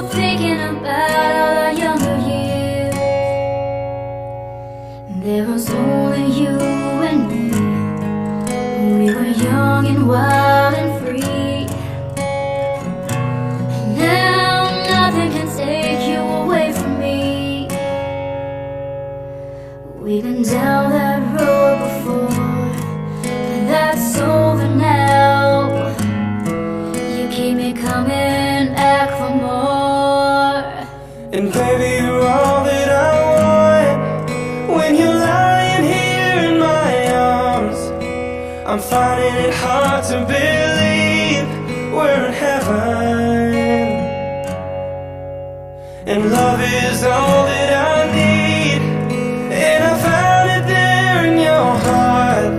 thinking about our younger years. There was only you and me. We were young and wild and free. And now nothing can take you away from me. We've been down that road before, and that's over now. You keep me coming back for more. And baby, you're all that I want. When you're lying here in my arms, I'm finding it hard to believe we're in heaven. And love is all that I need, and I found it there in your heart.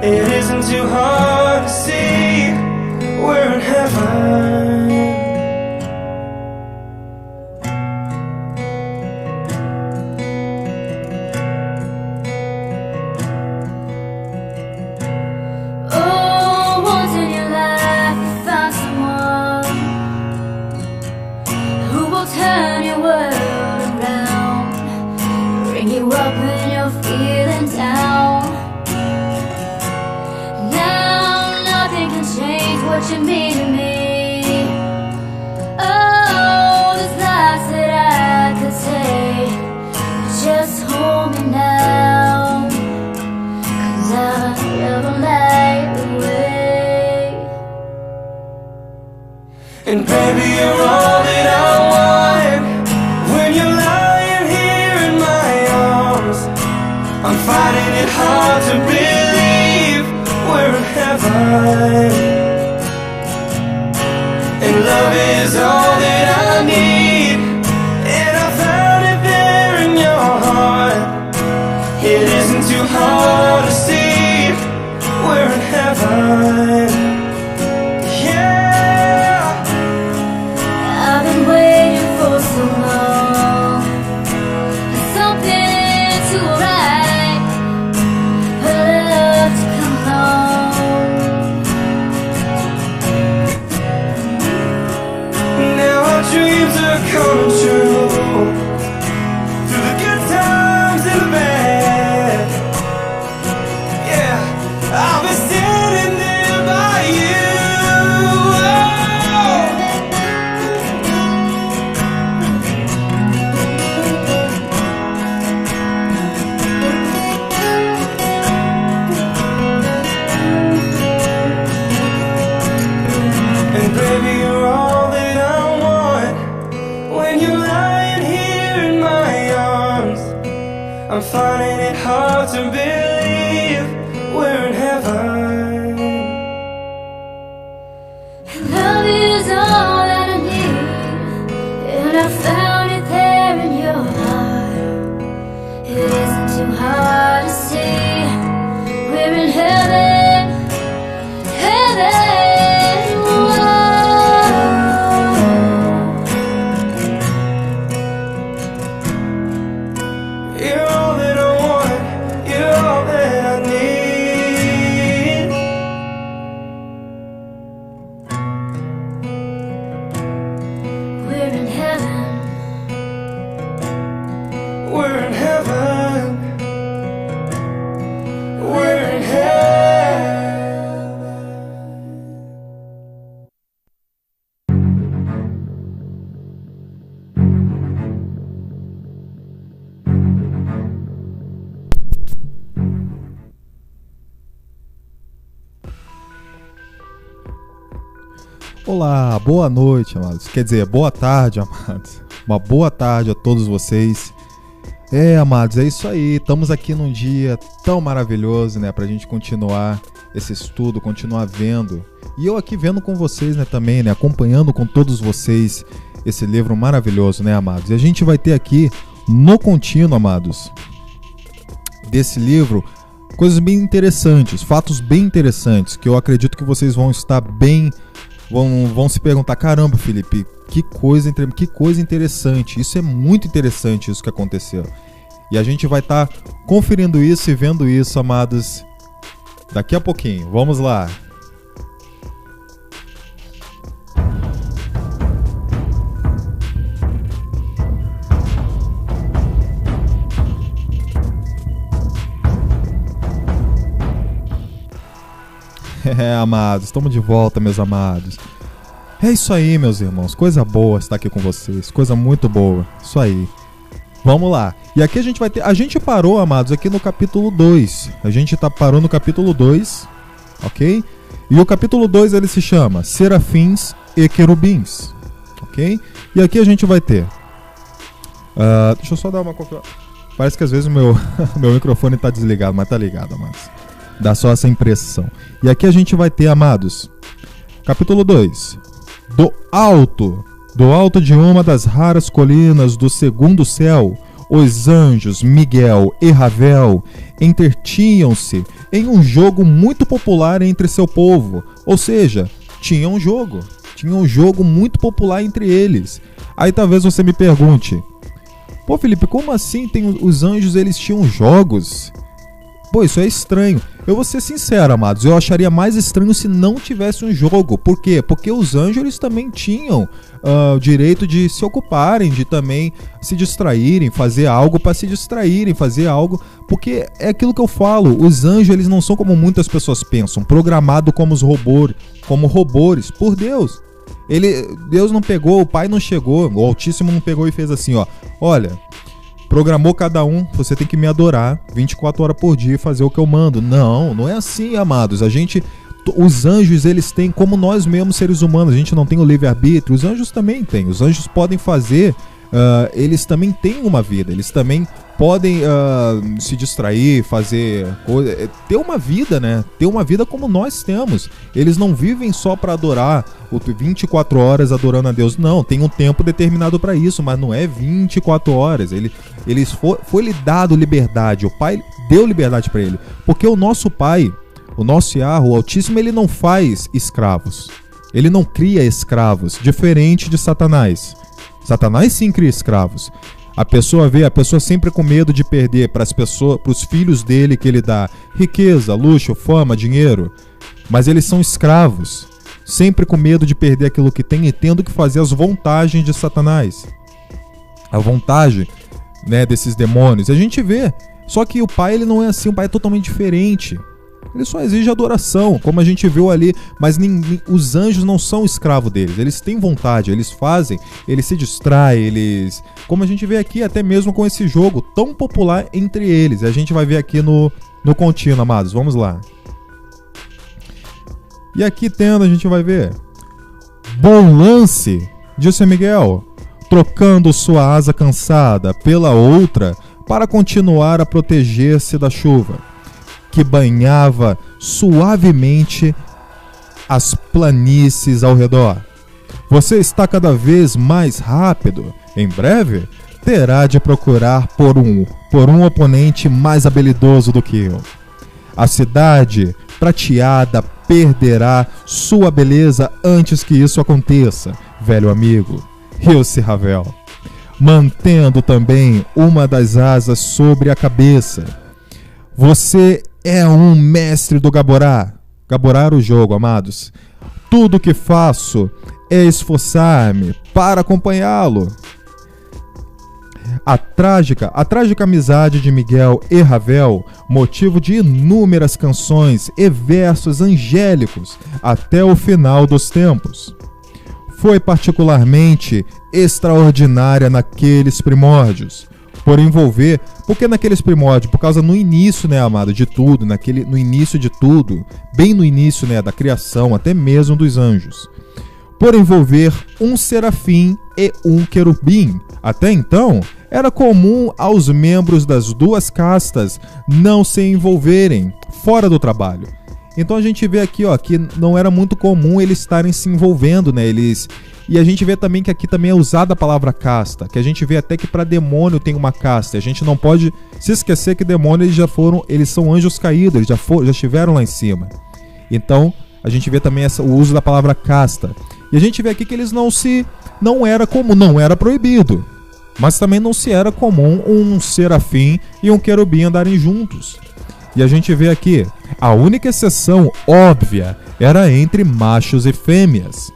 It isn't too hard to see we're in heaven. Oh, once in your life you found someone who will turn your world around, bring you up when you're feeling down. Now nothing can change what you mean to me. Oh, there's lots that I could say, but just hold me now, 'cause I'll never light the way. And baby, you're all that I want. When you're lying here in my arms, I'm finding it hard to believe we're in heaven. And love is all that I need, and I found it there in your heart. It isn't too hard to see we're in heaven. Yeah. I've been waiting for so long for something to arrive, for love to come along. Now our dreams are coming true, through the good times and the bad. Yeah, I'll be standing there by you. And baby, you're all that I want. When you're lying here in my arms, I'm finding it hard to believe we're in heaven. Love is all that I need, and I found it there in your heart. It isn't too hard to see we're in heaven, heaven. Whoa. You're all that I want, you're all that I need. We're in heaven. We're in heaven. We're in heaven. Olá, boa noite, amados. Quer dizer, boa tarde, amados. Uma boa tarde a todos vocês. Amados, é isso aí. Estamos aqui num dia tão maravilhoso, né? Pra gente continuar esse estudo, continuar vendo. E eu aqui vendo com vocês, né, também, né? Acompanhando com todos vocês esse livro maravilhoso, né, amados? E a gente vai ter aqui, no contínuo, amados, desse livro, coisas bem interessantes, fatos bem interessantes, que eu acredito que vocês vão estar bem... Vão se perguntar, caramba, Felipe, que coisa interessante, isso é muito interessante isso que aconteceu. E a gente vai estar conferindo isso e vendo isso, amados, daqui a pouquinho. Vamos lá. Amados, estamos de volta, meus amados. É isso aí, meus irmãos. Coisa boa estar aqui com vocês. Coisa muito boa. Isso aí. Vamos lá. E aqui a gente vai ter... A gente parou, amados, aqui no capítulo 2. A gente parou no capítulo 2, ok? E o capítulo 2 ele se chama Serafins e Querubins, ok? E aqui a gente vai ter... deixa eu só dar uma... Parece que às vezes o meu microfone está desligado, mas tá ligado, amados. Dá só essa impressão. E aqui a gente vai ter, amados, capítulo 2. Do alto de uma das raras colinas do segundo céu, os anjos Miguel e Ravel entretinham-se em um jogo muito popular entre seu povo. Ou seja, tinha um jogo muito popular entre eles. Aí talvez você me pergunte: pô, Felipe, como assim os anjos eles tinham jogos? Pô, isso é estranho. Eu vou ser sincero, amados, eu acharia mais estranho se não tivesse um jogo. Por quê? Porque os anjos eles também tinham o direito de se ocuparem, de também se distraírem, fazer algo para se distraírem, fazer algo. Porque é aquilo que eu falo, os anjos eles não são como muitas pessoas pensam, programados como robôs por Deus. Deus não pegou, o Pai não chegou, o Altíssimo não pegou e fez assim, ó, olha... Programou cada um, você tem que me adorar 24 horas por dia e fazer o que eu mando. Não é assim, amados. Os anjos, eles têm, como nós mesmos seres humanos, a gente não tem o livre-arbítrio, os anjos também têm. Os anjos podem fazer, eles também têm uma vida, eles também podem se distrair, fazer coisa, ter uma vida, né? Ter uma vida como nós temos. Eles não vivem só para adorar 24 horas adorando a Deus. Não, tem um tempo determinado para isso, mas não é 24 horas. Foi-lhe dado liberdade. O Pai deu liberdade para ele. Porque o nosso Pai, o nosso Yahweh, o Altíssimo, ele não faz escravos. Ele não cria escravos, diferente de Satanás. Satanás sim cria escravos. A pessoa sempre com medo de perder para os filhos dele que ele dá riqueza, luxo, fama, dinheiro. Mas eles são escravos, sempre com medo de perder aquilo que tem e tendo que fazer as vantagens de Satanás. A vontade, né, desses demônios. A gente vê, só que o Pai ele não é assim, o Pai é totalmente diferente. Ele só exige adoração, como a gente viu ali, mas os anjos não são escravos deles, eles têm vontade, eles fazem, eles se distraem, como a gente vê aqui, até mesmo com esse jogo tão popular entre eles. A gente vai ver aqui no contínuo, amados, vamos lá. E aqui a gente vai ver: bom lance, disse Miguel, trocando sua asa cansada pela outra para continuar a proteger-se da chuva que banhava suavemente as planícies ao redor. Você está cada vez mais rápido. Em breve, terá de procurar por um oponente mais habilidoso do que eu. A cidade prateada perderá sua beleza antes que isso aconteça, velho amigo, riu-se Ravel, mantendo também uma das asas sobre a cabeça. Você é um mestre do Gaborá. Gaborá era o jogo, amados. Tudo que faço é esforçar-me para acompanhá-lo. A trágica amizade de Miguel e Ravel, motivo de inúmeras canções e versos angélicos até o final dos tempos, foi particularmente extraordinária naqueles primórdios, porque naqueles primórdios, por causa no início, né, amado, de tudo, no início de tudo, bem no início, né, da criação, até mesmo dos anjos, por envolver um serafim e um querubim. Até então, era comum aos membros das duas castas não se envolverem fora do trabalho. Então a gente vê aqui, ó, que não era muito comum eles estarem se envolvendo, né? E a gente vê também que aqui também é usada a palavra casta, que a gente vê até que para demônio tem uma casta. A gente não pode se esquecer que demônios eles são anjos caídos, eles já estiveram lá em cima. Então a gente vê também o uso da palavra casta. E a gente vê aqui que eles não era comum, não era proibido, mas também não se era comum um serafim e um querubim andarem juntos. E a gente vê aqui, a única exceção óbvia era entre machos e fêmeas.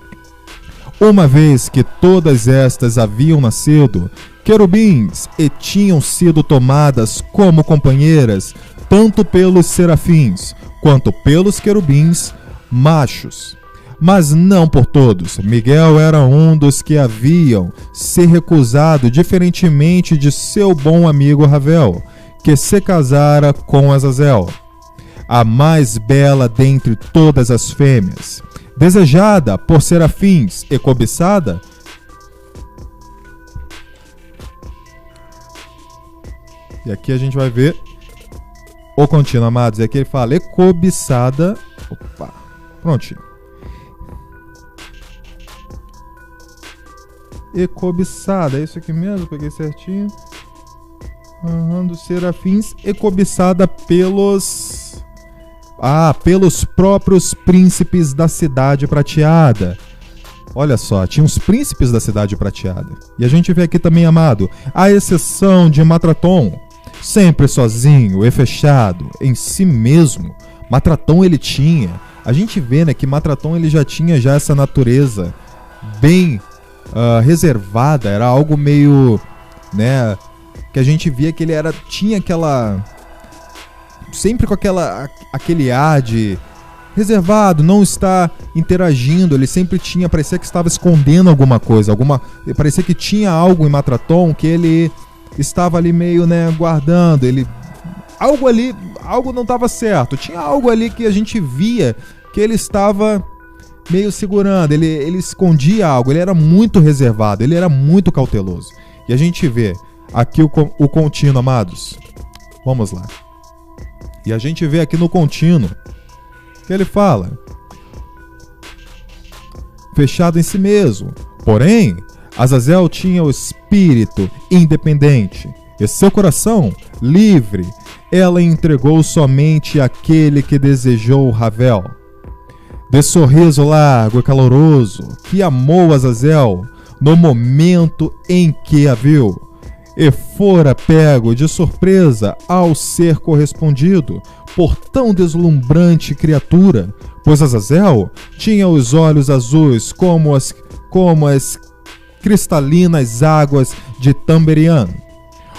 Uma vez que todas estas haviam nascido, querubins, e tinham sido tomadas como companheiras, tanto pelos serafins quanto pelos querubins, machos. Mas não por todos. Miguel era um dos que haviam se recusado, diferentemente de seu bom amigo Ravel, que se casara com Azazel, a mais bela dentre todas as fêmeas, desejada por serafins e cobiçada. E aqui a gente vai ver o contínuo, amados. E aqui ele fala e cobiçada. Opa, prontinho. E cobiçada, é isso aqui mesmo? Peguei certinho. Dos serafins e cobiçada pelos próprios príncipes da cidade prateada. Olha só, tinha os príncipes da cidade prateada. E a gente vê aqui também, amado, a exceção de Matraton, sempre sozinho e fechado em si mesmo. Matraton ele tinha, a gente vê, né, que Matraton ele já tinha essa natureza bem reservada, era algo meio, né, que a gente via que ele tinha aquela, sempre com aquele ar de reservado, não está interagindo, ele sempre tinha, parecia que estava escondendo alguma coisa, parecia que tinha algo em Matraton que ele estava ali meio, né, guardando, algo não estava certo, tinha algo ali que a gente via que ele estava meio segurando, ele escondia algo, ele era muito reservado, ele era muito cauteloso. E a gente vê aqui o contínuo, amados. Vamos lá. E a gente vê aqui no contínuo que ele fala: fechado em si mesmo. Porém, Azazel tinha o espírito independente e seu coração livre. Ela entregou somente àquele que desejou Ravel. De sorriso largo e caloroso, que amou Azazel no momento em que a viu, e fora pego de surpresa ao ser correspondido por tão deslumbrante criatura, pois Azazel tinha os olhos azuis como as cristalinas águas de Tamberian,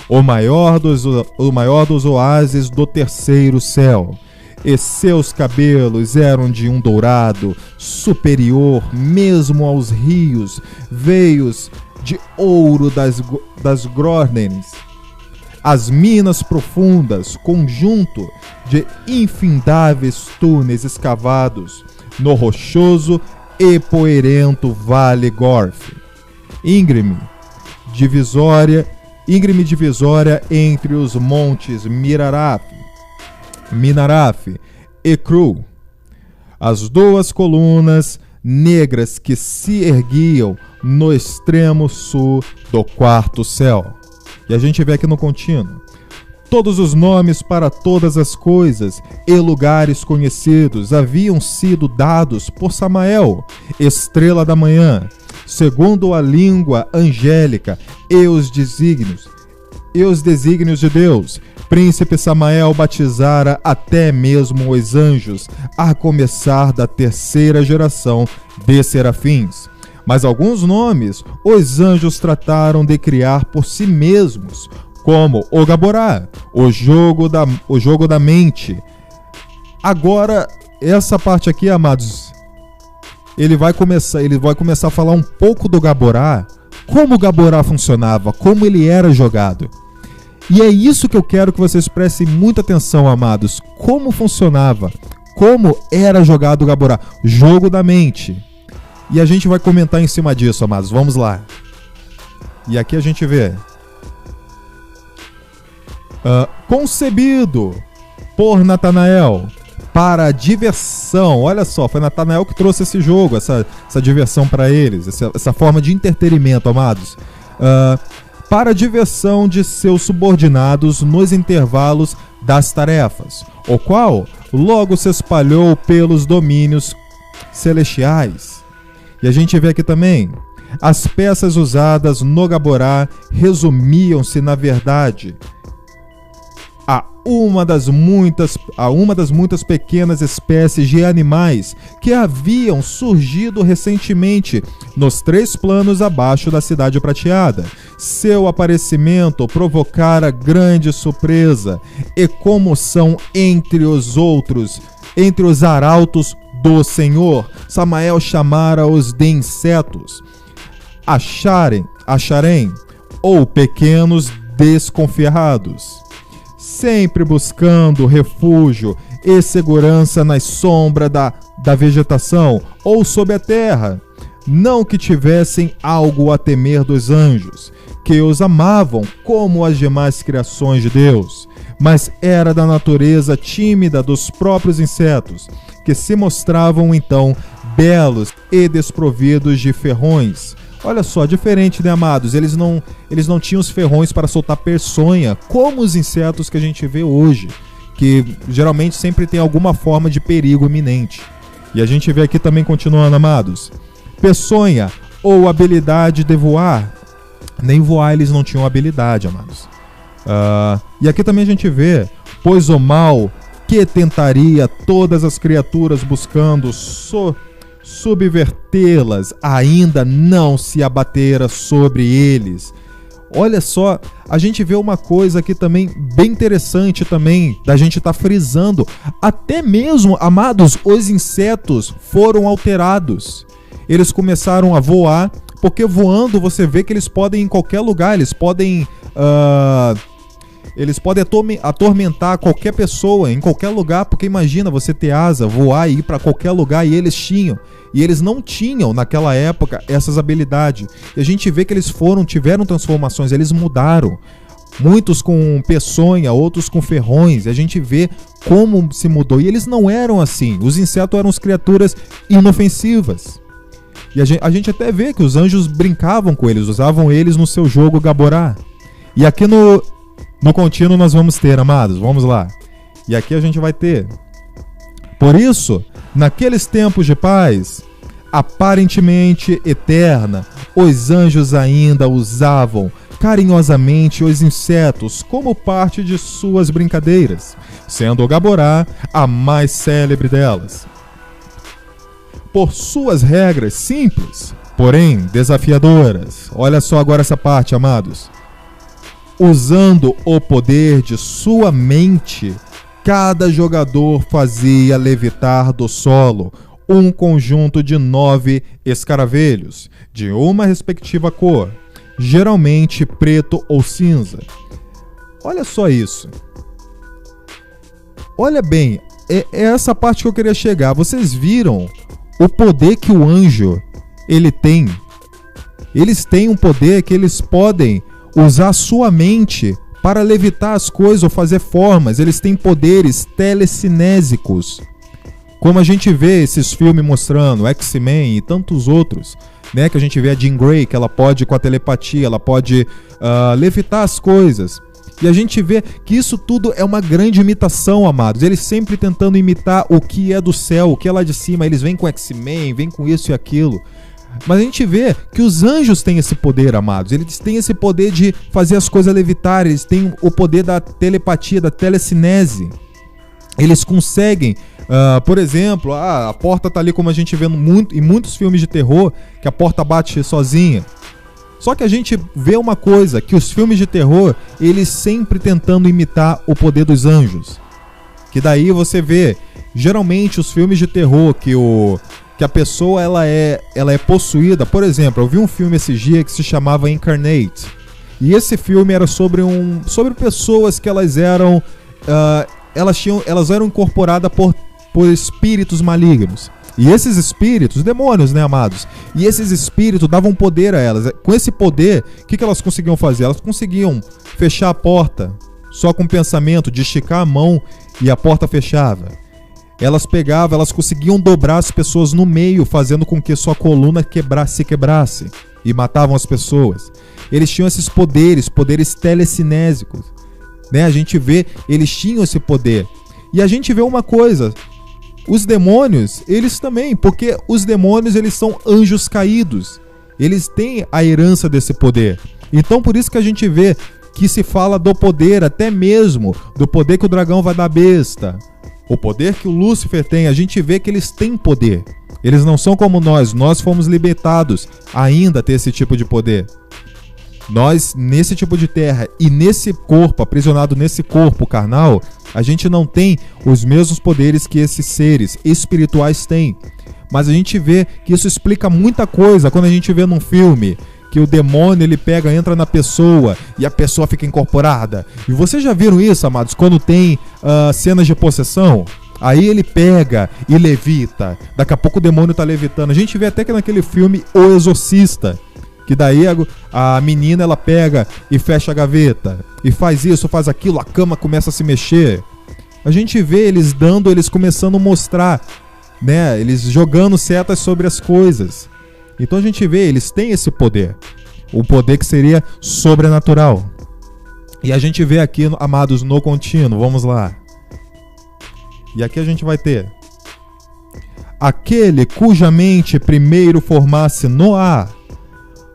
o maior dos oásis do terceiro céu. E seus cabelos eram de um dourado superior mesmo aos rios, veios de ouro das Grordens. As minas profundas, conjunto de infindáveis túneis escavados no rochoso e poeirento Vale Gorf. Íngreme divisória entre os montes Minaraf e Cru, as duas colunas negras que se erguiam no extremo sul do quarto céu. E a gente vê aqui no contínuo todos os nomes para todas as coisas e lugares conhecidos haviam sido dados por Samael, estrela da manhã, segundo a língua angélica e os desígnios de Deus. Príncipe Samael batizara até mesmo os anjos, a começar da terceira geração de serafins. Mas alguns nomes os anjos trataram de criar por si mesmos, como o Gaborá, o jogo da mente. Agora, essa parte aqui, amados, ele vai começar a falar um pouco do Gaborá, como o Gaborá funcionava, como ele era jogado. E é isso que eu quero que vocês prestem muita atenção, amados. Como funcionava, como era jogado o Gaborá, jogo da mente. E a gente vai comentar em cima disso, amados. Vamos lá. E aqui a gente vê. Concebido por Natanael para diversão. Olha só, foi Natanael que trouxe esse jogo, essa diversão para eles, essa forma de entretenimento, amados. Para a diversão de seus subordinados nos intervalos das tarefas, o qual logo se espalhou pelos domínios celestiais. E a gente vê aqui também, as peças usadas no Gaborá resumiam-se, na verdade, a uma das muitas pequenas espécies de animais que haviam surgido recentemente nos 3 planos abaixo da cidade prateada. Seu aparecimento provocara grande surpresa e comoção entre os arautos do Senhor. Samael chamara-os de insetos. Acharem, ou pequenos desconfiados, sempre buscando refúgio e segurança na sombra da vegetação ou sob a terra. Não que tivessem algo a temer dos anjos, que os amavam como as demais criações de Deus, mas era da natureza tímida dos próprios insetos, que se mostravam então belos e desprovidos de ferrões. Olha só, diferente, né, amados? Eles não tinham os ferrões para soltar peçonha, como os insetos que a gente vê hoje, que geralmente sempre tem alguma forma de perigo iminente. E a gente vê aqui também, continuando, amados, peçonha ou habilidade de voar. Nem voar eles não tinham habilidade, amados. E aqui também a gente vê, pois o mal que tentaria todas as criaturas buscando subvertê-las, ainda não se abatera sobre eles. Olha só, a gente vê uma coisa aqui também bem interessante também, da gente estar frisando. Até mesmo, amados, os insetos foram alterados. Eles começaram a voar, porque voando você vê que eles podem ir em qualquer lugar, eles podem atormentar qualquer pessoa em qualquer lugar, porque imagina você ter asa, voar e ir para qualquer lugar, e eles tinham. E eles não tinham naquela época essas habilidades. E a gente vê que eles tiveram transformações, eles mudaram. Muitos com peçonha, outros com ferrões. E a gente vê como se mudou. E eles não eram assim. Os insetos eram as criaturas inofensivas. E a gente até vê que os anjos brincavam com eles, usavam eles no seu jogo Gaborá. E aqui no contínuo nós vamos ter, amados, vamos lá. E aqui a gente vai ter. Por isso, naqueles tempos de paz, aparentemente eterna, os anjos ainda usavam carinhosamente os insetos como parte de suas brincadeiras, sendo o Gaborá a mais célebre delas. Por suas regras simples, porém desafiadoras. Olha só agora essa parte, amados. Usando o poder de sua mente, cada jogador fazia levitar do solo um conjunto de 9 escaravelhos, de uma respectiva cor, geralmente preto ou cinza. Olha só isso. Olha bem, é essa parte que eu queria chegar. Vocês viram o poder que o anjo ele tem? Eles têm um poder que eles podem usar sua mente para levitar as coisas ou fazer formas. Eles têm poderes telecinésicos, como a gente vê esses filmes mostrando, X-Men e tantos outros, né? Que a gente vê a Jean Grey, que ela pode, com a telepatia, ela pode levitar as coisas. E a gente vê que isso tudo é uma grande imitação, amados. Eles sempre tentando imitar o que é do céu, o que é lá de cima. Eles vêm com X-Men, vêm com isso e aquilo. Mas a gente vê que os anjos têm esse poder, amados. Eles têm esse poder de fazer as coisas levitarem. Eles têm o poder da telepatia, da telecinese. Eles conseguem, por exemplo, a porta tá ali, como a gente vê em muitos filmes de terror, que a porta bate sozinha. Só que a gente vê uma coisa, que os filmes de terror, eles sempre tentando imitar o poder dos anjos. Que daí você vê, geralmente os filmes de terror, que a pessoa ela é possuída. Por exemplo, eu vi um filme esse dia que se chamava Incarnate. E esse filme era sobre pessoas que elas eram incorporadas por espíritos malignos. E esses espíritos, demônios, né, amados? E esses espíritos davam poder a elas. Com esse poder, o que elas conseguiam fazer? Elas conseguiam fechar a porta só com o pensamento de esticar a mão e a porta fechava. Elas conseguiam dobrar as pessoas no meio, fazendo com que sua coluna se quebrasse e matavam as pessoas. Eles tinham esses poderes telecinésicos, né? A gente vê, eles tinham esse poder. E a gente vê uma coisa, os demônios, eles também, porque os demônios, eles são anjos caídos. Eles têm a herança desse poder. Então por isso que a gente vê que se fala do poder, até mesmo do poder que o dragão vai dar à besta. O poder que o Lúcifer tem, a gente vê que eles têm poder. Eles não são como nós fomos libertados ainda a ter esse tipo de poder. Nós, nesse tipo de terra e nesse corpo, aprisionado nesse corpo carnal, a gente não tem os mesmos poderes que esses seres espirituais têm. Mas a gente vê que isso explica muita coisa quando a gente vê num filme que o demônio ele pega, entra na pessoa e a pessoa fica incorporada. E vocês já viram isso, amados? Quando tem cenas de possessão, aí ele pega e levita. Daqui a pouco o demônio tá levitando. A gente vê até que naquele filme O Exorcista, que daí a menina ela pega e fecha a gaveta e faz isso, faz aquilo, a cama começa a se mexer. A gente vê eles começando a mostrar, né? Eles jogando setas sobre as coisas. Então a gente vê, eles têm esse poder. O poder que seria sobrenatural. E a gente vê aqui, amados, no contínuo. Vamos lá. E aqui a gente vai ter aquele cuja mente primeiro formasse Noá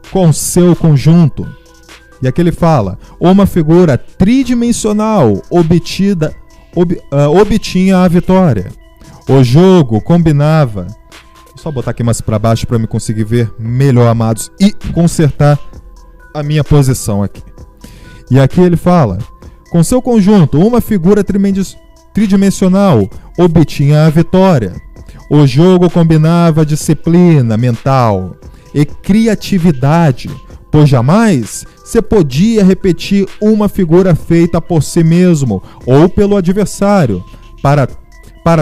com seu conjunto. E aqui ele fala, uma figura tridimensional obtinha a vitória. O jogo combinava. Vou só botar aqui mais para baixo para me conseguir ver melhor, amados, e consertar a minha posição aqui. E aqui ele fala, com seu conjunto, uma figura tridimensional obtinha a vitória. O jogo combinava disciplina mental e criatividade, pois jamais se podia repetir uma figura feita por si mesmo ou pelo adversário. Para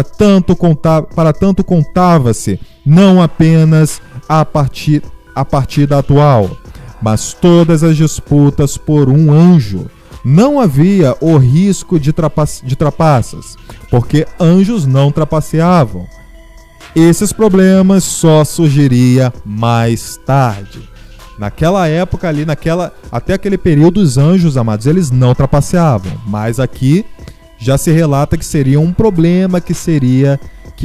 tanto contava-se não apenas a partida atual, mas todas as disputas por um anjo. Não havia o risco de trapaças, porque anjos não trapaceavam. Esses problemas só surgiria mais tarde. Naquela época ali, até aquele período, os anjos, amados, eles não trapaceavam. Mas aqui já se relata que seria um problema que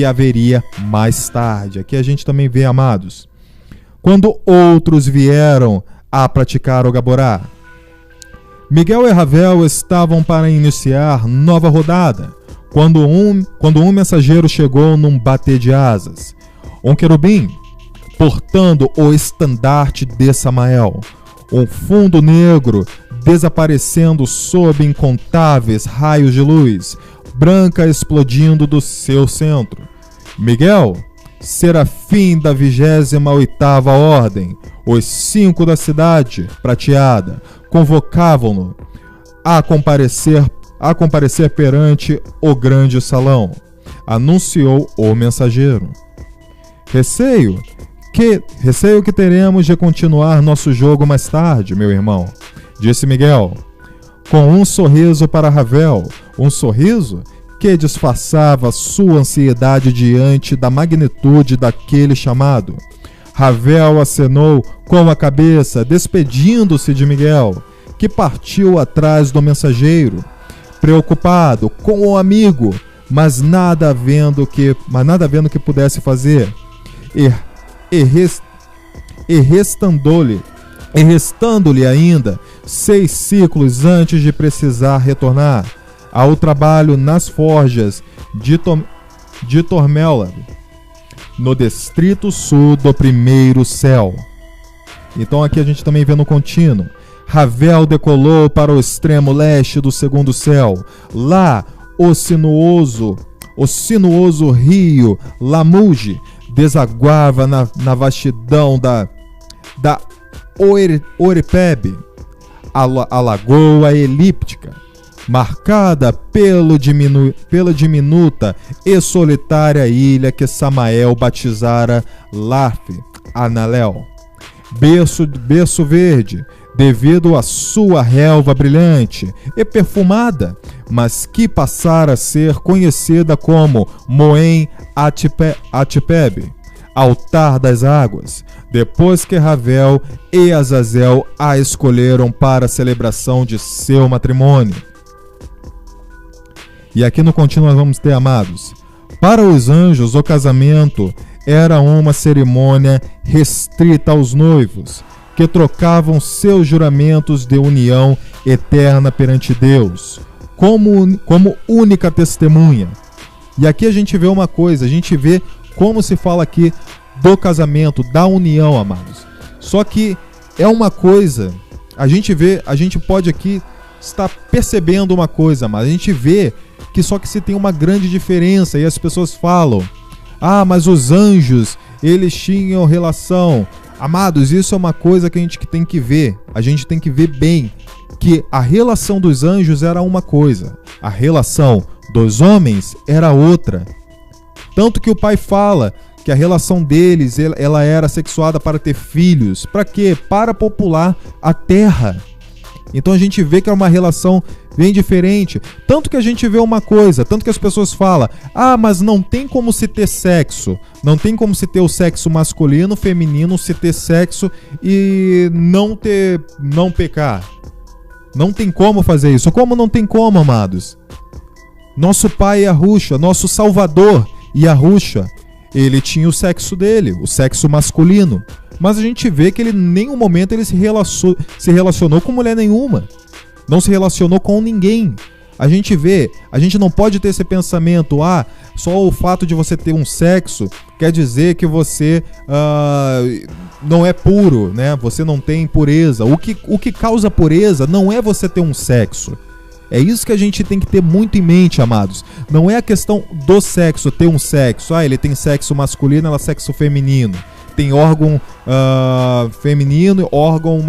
haveria mais tarde. Aqui a gente também vê, amados, quando outros vieram a praticar o Gaborá. Miguel e Ravel estavam para iniciar nova rodada, quando um mensageiro chegou num bater de asas. Um querubim, portando o estandarte de Samael, um fundo negro desaparecendo sob incontáveis raios de luz, branca explodindo do seu centro. Miguel, serafim da 28ª ordem, os 5 da cidade prateada, convocavam-no a comparecer perante o grande salão. Anunciou o mensageiro. Receio que teremos de continuar nosso jogo mais tarde, meu irmão, disse Miguel, com um sorriso para Ravel, um sorriso que disfarçava sua ansiedade diante da magnitude daquele chamado. Ravel acenou com a cabeça, despedindo-se de Miguel, que partiu atrás do mensageiro, preocupado com o amigo, mas nada vendo que pudesse fazer. E restando-lhe ainda 6 ciclos antes de precisar retornar ao trabalho nas forjas de Tormela, no distrito sul do primeiro céu. Então aqui a gente também vê no contínuo. Ravel decolou para o extremo leste do segundo céu. Lá, o sinuoso rio Lamuge desaguava na vastidão da Oripebe, a lagoa elíptica, marcada pela diminuta e solitária ilha que Samael batizara Laf Analel, berço verde, devido à sua relva brilhante e perfumada, mas que passara a ser conhecida como Moen Atipeb, altar das águas, depois que Ravel e Azazel a escolheram para a celebração de seu matrimônio. E aqui no contínuo nós vamos ter, amados, para os anjos o casamento era uma cerimônia restrita aos noivos, que trocavam seus juramentos de união eterna perante Deus, como única testemunha. E aqui a gente vê uma coisa, a gente vê como se fala aqui do casamento, da união, amados. Só que é uma coisa a gente pode aqui estar percebendo uma coisa, mas a gente vê que só que se tem uma grande diferença, e as pessoas falam: ah, mas os anjos, eles tinham relação. Amados, isso é uma coisa que a gente tem que ver. A gente tem que ver bem que a relação dos anjos era uma coisa, a relação dos homens era outra. Tanto que o pai fala que a relação deles, ela era sexuada para ter filhos. Para quê? Para popular a terra. Então a gente vê que é uma relação bem diferente. Tanto que a gente vê uma coisa, tanto que as pessoas falam: ah, mas não tem como se ter sexo. Não tem como se ter o sexo masculino, feminino, se ter sexo e não pecar. Não tem como fazer isso. Como não tem como, amados? Nosso pai Yahushua, nosso Salvador Yahushua, ele tinha o sexo dele, o sexo masculino. Mas a gente vê que ele em nenhum momento ele se relacionou com mulher nenhuma. Não se relacionou com ninguém. A gente não pode ter esse pensamento: ah, só o fato de você ter um sexo quer dizer que você não é puro, né? Você não tem pureza. O que causa pureza não é você ter um sexo. É isso que a gente tem que ter muito em mente, amados. Não é a questão do sexo, ter um sexo. Ah, ele tem sexo masculino, ela sexo feminino. Tem órgão feminino, órgão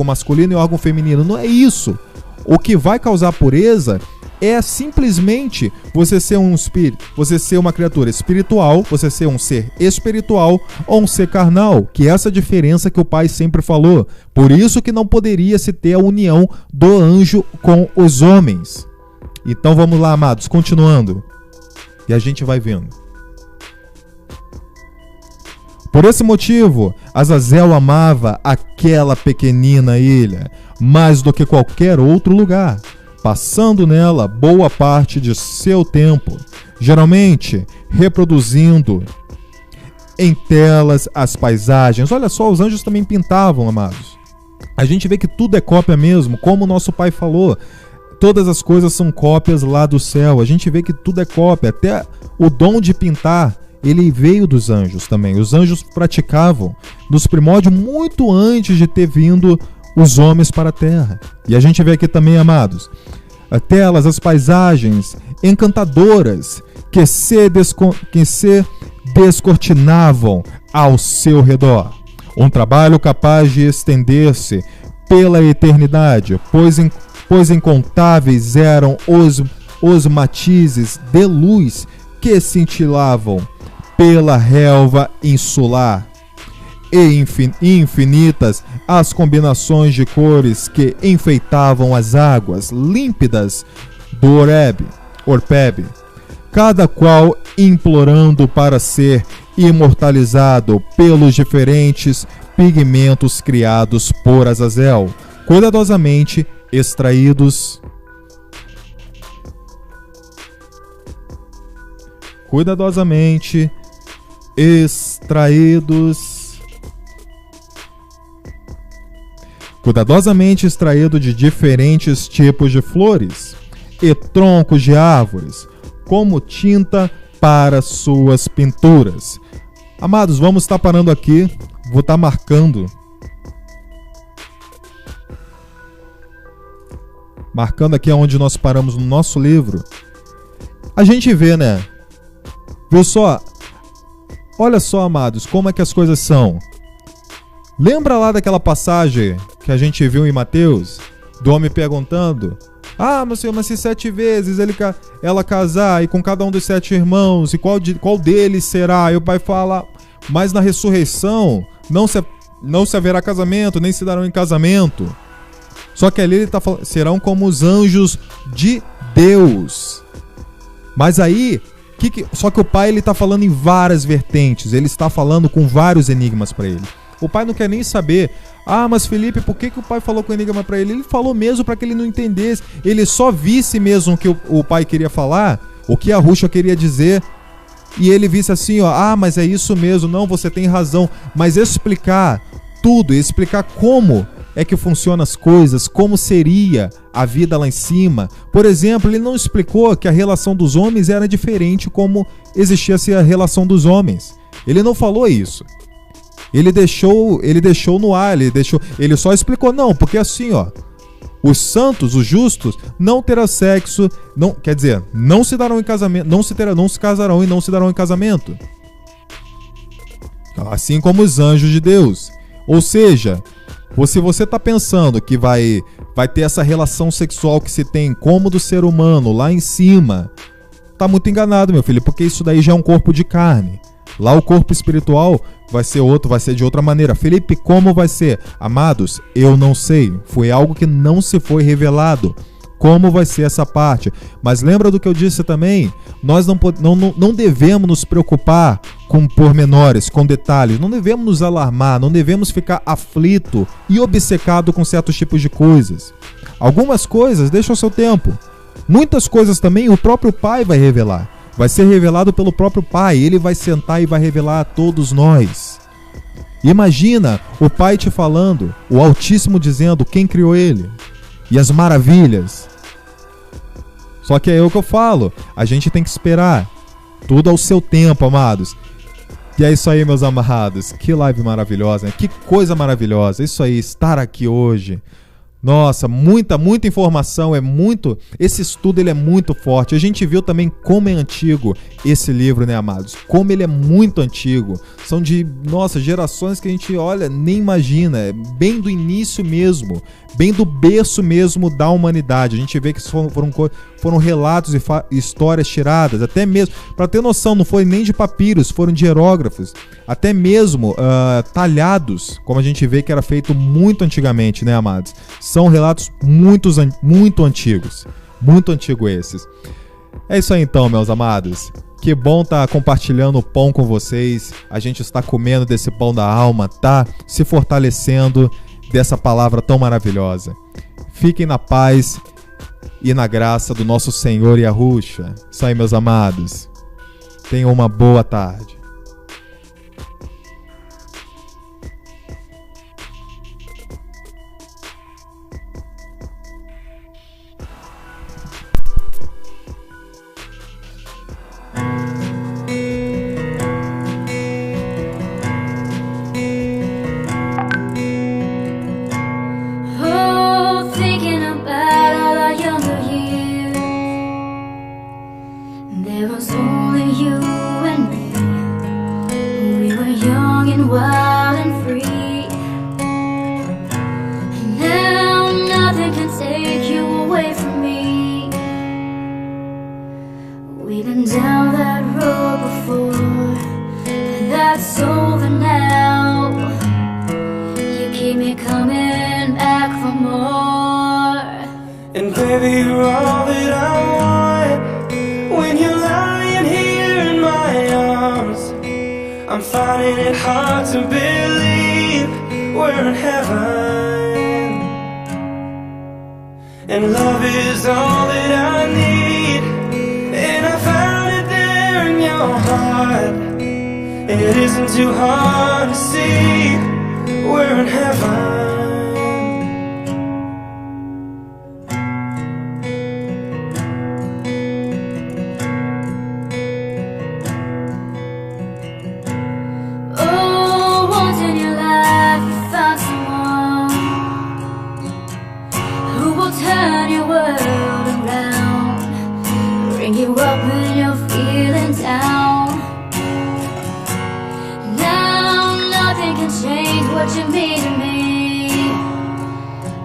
masculino e órgão feminino. Não é isso. O que vai causar pureza é simplesmente você ser um espírito, você ser uma criatura espiritual, você ser um ser espiritual ou um ser carnal, que é essa diferença que o pai sempre falou. Por isso que não poderia se ter a união do anjo com os homens. Então vamos lá, amados, continuando. E a gente vai vendo. Por esse motivo, Azazel amava aquela pequenina ilha mais do que qualquer outro lugar, passando nela boa parte de seu tempo, geralmente reproduzindo em telas as paisagens. Olha só, os anjos também pintavam, amados. A gente vê que tudo é cópia mesmo, como o nosso pai falou. Todas as coisas são cópias lá do céu. A gente vê que tudo é cópia. Até o dom de pintar, ele veio dos anjos também. Os anjos praticavam nos primórdios muito antes de ter vindo os homens para a terra. E a gente vê aqui também, amados, telas, as paisagens encantadoras que se descortinavam ao seu redor. Um trabalho capaz de estender-se pela eternidade, pois incontáveis eram os matizes de luz que cintilavam pela relva insular, e infinitas as combinações de cores que enfeitavam as águas límpidas do Orpeb, cada qual implorando para ser imortalizado pelos diferentes pigmentos criados por Azazel, cuidadosamente extraídos de diferentes tipos de flores e troncos de árvores, como tinta para suas pinturas. Amados, vamos estar parando aqui, vou estar marcando aqui onde nós paramos no nosso livro. A gente vê, né? Viu só? Olha só, amados, como é que as coisas são. Lembra lá daquela passagem que a gente viu em Mateus, do homem perguntando: ah, meu Senhor, mas se 7 vezes ela casar e com cada um dos 7 irmãos, e qual deles será? E o pai fala: mas na ressurreição não se haverá casamento, nem se darão em casamento. Só que ali ele está falando, serão como os anjos de Deus. Mas aí, só que o pai ele está falando em várias vertentes, ele está falando com vários enigmas para ele. O pai não quer nem saber: ah, mas Felipe, por que o pai falou com o enigma para ele? Ele falou mesmo para que ele não entendesse. Ele só visse mesmo o que o pai queria falar, o que a Yahushua queria dizer, e ele visse assim, ó: ah, mas é isso mesmo, não, você tem razão. Mas explicar tudo, explicar como é que funcionam as coisas, como seria a vida lá em cima. Por exemplo, ele não explicou que a relação dos homens era diferente como existia a relação dos homens. Ele não falou isso. Ele deixou no ar, ele só explicou, não, porque assim, ó, os santos, os justos, não terão sexo, não, quer dizer, não se darão em casamento, não se casarão e não se darão em casamento. Assim como os anjos de Deus. Ou seja, se você está pensando que vai ter essa relação sexual que se tem como do ser humano lá em cima, tá muito enganado, meu filho, porque isso daí já é um corpo de carne. Lá o corpo espiritual vai ser outro, vai ser de outra maneira. Felipe, como vai ser? Amados, eu não sei. Foi algo que não se foi revelado. Como vai ser essa parte? Mas lembra do que eu disse também? Nós não devemos nos preocupar com pormenores, com detalhes. Não devemos nos alarmar, não devemos ficar aflito e obcecado com certos tipos de coisas. Algumas coisas deixam o seu tempo. Muitas coisas também o próprio Pai vai revelar. Vai ser revelado pelo próprio Pai. Ele vai sentar e vai revelar a todos nós. Imagina o Pai te falando, o Altíssimo dizendo quem criou ele. E as maravilhas. Só que é o que eu falo. A gente tem que esperar. Tudo ao seu tempo, amados. E é isso aí, meus amados. Que live maravilhosa, né? Que coisa maravilhosa. Isso aí, estar aqui hoje. Nossa, muita informação, esse estudo ele é muito forte. A gente viu também como é antigo esse livro, né, amados? Como ele é muito antigo. São de, gerações que a gente, olha, nem imagina. É bem do início mesmo, bem do berço mesmo da humanidade. A gente vê que foram relatos e histórias tiradas, até mesmo, para ter noção, não foi nem de papiros, foram de hierógrafos, até mesmo talhados, como a gente vê que era feito muito antigamente, né, amados? São relatos muito antigos, muito antigos esses. É isso aí então, meus amados. Que bom estar compartilhando o pão com vocês. A gente está comendo desse pão da alma, tá se fortalecendo dessa palavra tão maravilhosa. Fiquem na paz e na graça do nosso Senhor Yahushua. Isso aí, meus amados. Tenham uma boa tarde. Oh, thinking about all our younger years. There was only you and me. We were young and wild and free. And now nothing can take you away from me. We've been down that road before, but that's over now. You keep me coming back for more. And baby, you're all that I want. When you're lying here in my arms, I'm finding it hard to believe we're in heaven. And love is all that I need, and I found it there in your heart. It isn't too hard to see we're in heaven. Oh, once in your life you found someone who will turn your world around, bring you up when you're feeling down. Now nothing can change what you mean to me.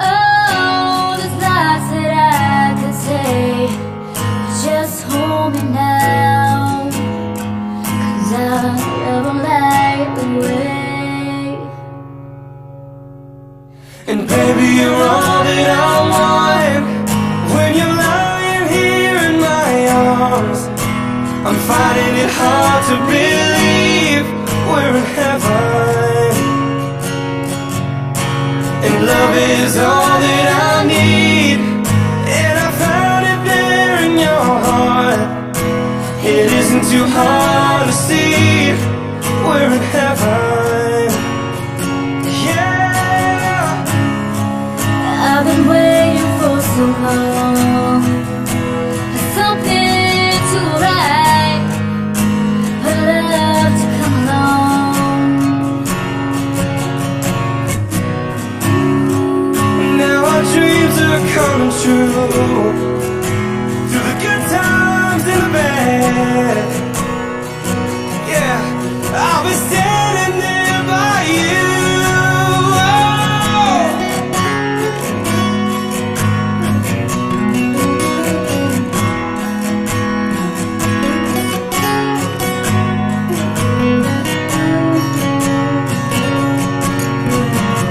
Oh, there's lots that I could say, but just hold me now, 'cause I'll never light the way. And baby, you're all that I want. When you're lying here in my arms, I'm finding it hard to believe we're in heaven. And love is all that I need, and I found it there in your heart. It isn't too hard to see we're in heaven. Yeah. I've been waiting for so long for something to arrive, for love to come along. come true. Through the good times and the bad, yeah, I'll be standing there by you.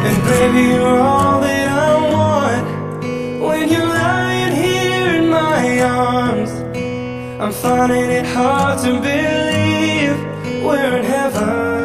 And baby, you're all that I want. When you're lying here in my arms, I'm finding it hard to believe we're in heaven.